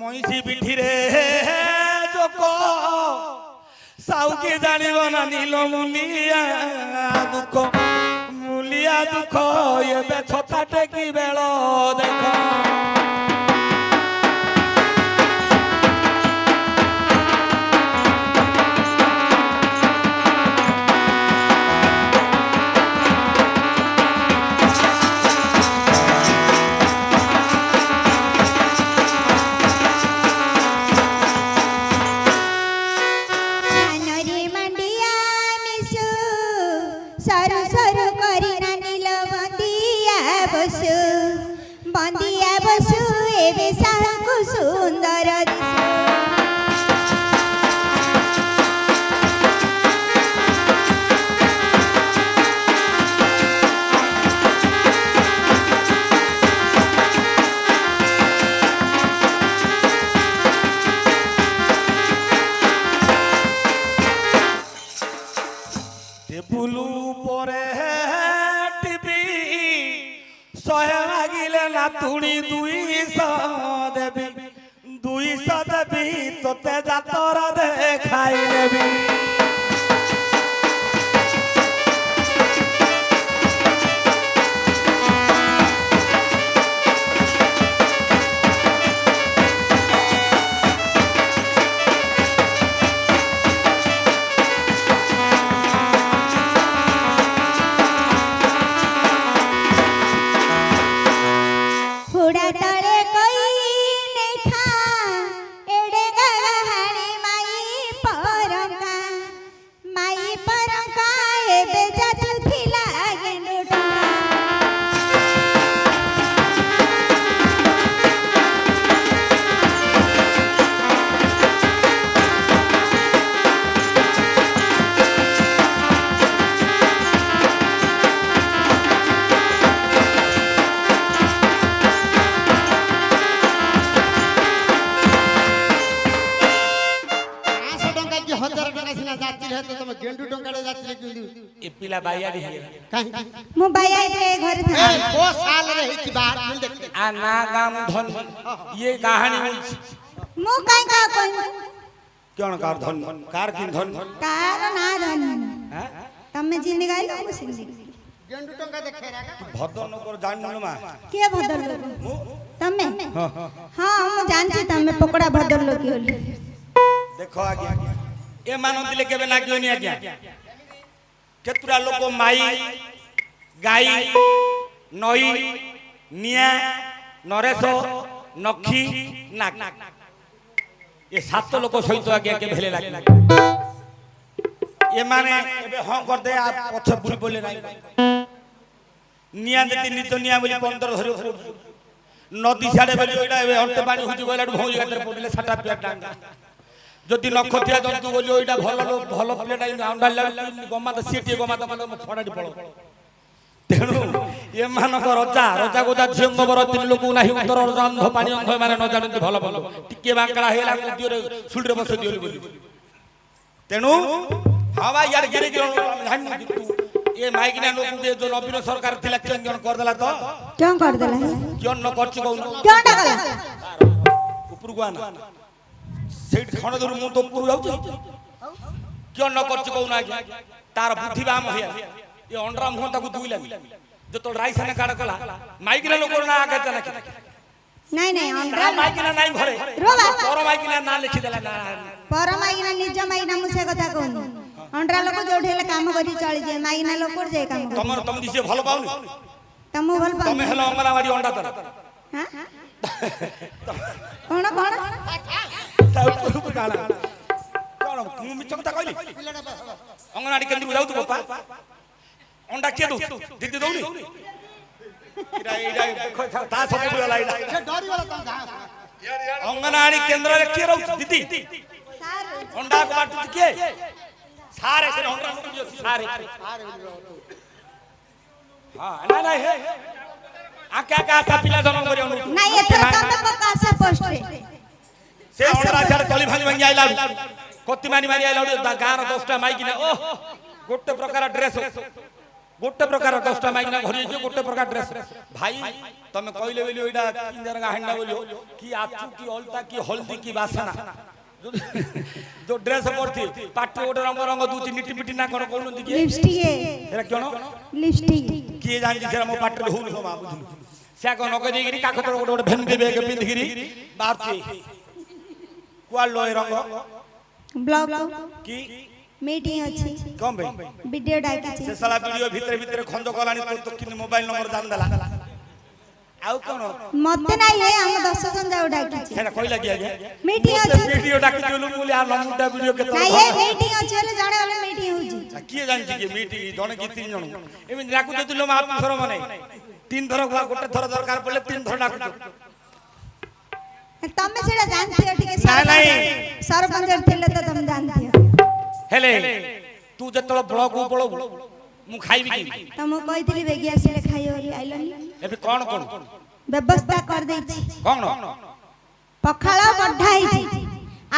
মইছি পিঠিরে যোক সাউকে জানিব না নীল মুলিয়া দুঃখ এবে ছতা টেকি বেল দেখ बंदिया बसु एबे साहू सुंदर টেবুলু পরে টিভি শহে মাগিলে নাতুনি 200 দেবী 200 দেবী তোতে যাতরা দেখাই নেবি पिला बायाडी है मु बायाडी रे घर था ए को साल रे की बात मिल देख आ ना गाम धन ये कहानी मु काई का कोन कोन कार धन कार किन धन कार ना धन हां तमे जिंदगी गाइल मु जिंदगी गेंडू टंका देखे रा भदर नगर जान मा के भदर लोग तमे हां मु जानछि तमे पकोड़ा भदर लोग की होली देखो आगे ए मानो दिले केबे ना क्यों नहीं आज्ञा केतुरा लोक माई गाई नई निया नरेश नखी नाक ये सात लोक सहित आगे के भेले लागे ये माने एबे हां कर दे आ पछ बुरी बोले नाही निया जति नित निया बोली 15 धरि नदी साडे बोली ओइडा एबे हंटे पानी हुजी बोलाडू भौजी गातर पडिले छाटा पिया डांगा যদি নক্ষত্রিয়া জন্তু বলি ওইটা ভালো প্লেট আউন্ডাল গমাতা সিটি গমাতা মানে ফড়াডি পড় তেণু এমানক রজা গোজা ঝিঙ্গবর তিন লোক নাহি উত্তর অন্ধ পানি অন্ধ মানে ন জানନ୍ତି ভাল ভাল টিকে বাঙ্কড়া হেলা দিওরে সুলরে বসে দিওরে বলি তেণু হাওয়া ইয়ার গিরে গিরে জানি কিন্তু এ মাইকিনা লোক যে जो নবীন সরকার থিলা কেন কর দেলা তো কেন কর দেলা কেন ন করছি কও কেন ডাকলা উপরগু আনা सेठ खण दर मु तो पुरु जाउ क्यों न करछ कहू ना तार बुद्धि बाम होया ये अंडरा मुह ताकू दुइला जो तो राई सने काड कला माइकिना लोक ना आगे तना नहीं नहीं अंडरा माइकिना नाही घरे रोबा पर माइकिना ना लिखि देला ना पर माइकिना निज माइकिना मुसे कथा कहू अंडरा लोक जोठी ले काम करी चली जे माइकिना लोक कर जे काम तमर तम दिसे भलो पाउनी तम भल पाउ तमे हेलो अंगनावाड़ी अंडा तर हां कोन कोन कौन तू मिछ कथा कहली अंगनाड़ी केंद्र जाऊ तू बापा अंडा के दो दीदी दौनी इडा इडा देखो ता सब गला इडा से डरी वाला तम अंगनाड़ी केंद्र रे के रहू दीदी सार अंडा को बाटू के सारे से अंडा सारे हां ना ना हे आ क्या सा पिला जन्म करी नहीं एथर तम पक्का से पोस्ट रे से अंडा छाड़ तली भांगी भांगी आइला कत्ती मारी मारी आइला गार 10टा माइकिना ओ गोटे प्रकार ड्रेस गोटे प्रकार 10टा माइना घरी जे गोटे प्रकार ड्रेस भाई तमे कहले बोली ओइडा किंदर गाहंडा बोलियो कि आचू की अलता की हल्दी की वासना जो ड्रेस पड़थी पाटे ओडे रंग रंग दूची निटी पिटी ना कोन कोन दिके लिपस्टिक एरा कोन लिपस्टिक किए जान जे मो पाटे होल हो मा बुझु से को नक देगिरी काखतर ओडे ओडे भेन देबे के पिंधिगिरी बारती क्वाल लोय रंग ब्लॉग की मीटिंग अछि कम भाई वीडियो डाकी से साला वीडियो भीतर भीतर खंद कलानी तो किन मोबाइल नंबर दान दला आउ कोन मते नाही हे हम 10 जन जाऊ डाकी सेना कोई लगी आगे मीटिंग अछि वीडियो डाकी जोलु बोले आ लमुडा वीडियो के तो नाही हे मीटिंग अछि ले जाने वाले मीटिंग होजी किए जानछि कि मीटिंग जने की 3 जन एमे डाकु देतुलो मा शर माने 3 थर गोटे थर दरकार पड़ले 3 थर डाकु तमे सेडा जानथियो ठीक नहीं। सरपंच थिले तो तुम जानथियो हेले तू जतलो ब्लॉग उपलो मु खाइबी की तम कहितली बेगी आसिले खाइयो बोली आइलनी एबे कोन कोन व्यवस्था कर देछि कोन पखाळ पड्ढा ହେଇଛି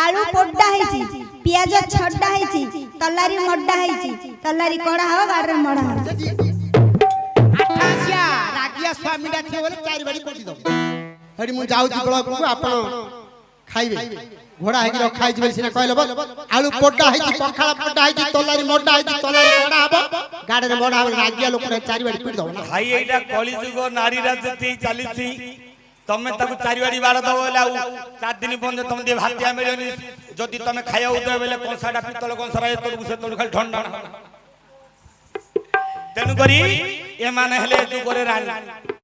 आलू पोड्डा ହେଇଛି पियाज छड्डा ହେଇଛି तलारी मड्डा ହେଇଛି तलारी कड़ा हो गाडरे मडा हो आठासिया रागिया स्वामी डा थे बोले 4 बाड़ी कोटी दो हेडी मु जाउची ब्लॉक को आपण खाइबे घोड़ा है कि रखा है बोली सिना कहलो आलू पोड्डा है कि पखाला पोड्डा है कि तलारी मोड्डा है कि तलारी कोडा हबो गाडे रे मोडा हबो रागिया लोक रे 4 बाड़ी पिट दो ना भाई एटा कली जुग नारी राजती चलीथी तमे ताकू 4 बाड़ी बाड़ दबो ले 4 दिन बंद तम दे भातिया मिलनी जदी तमे खाया उदे बेले कंसाडा पितल कंसारा ए तोर से तोर खाली ठंडा तेनु करी ए माने हेले जुगरे रानी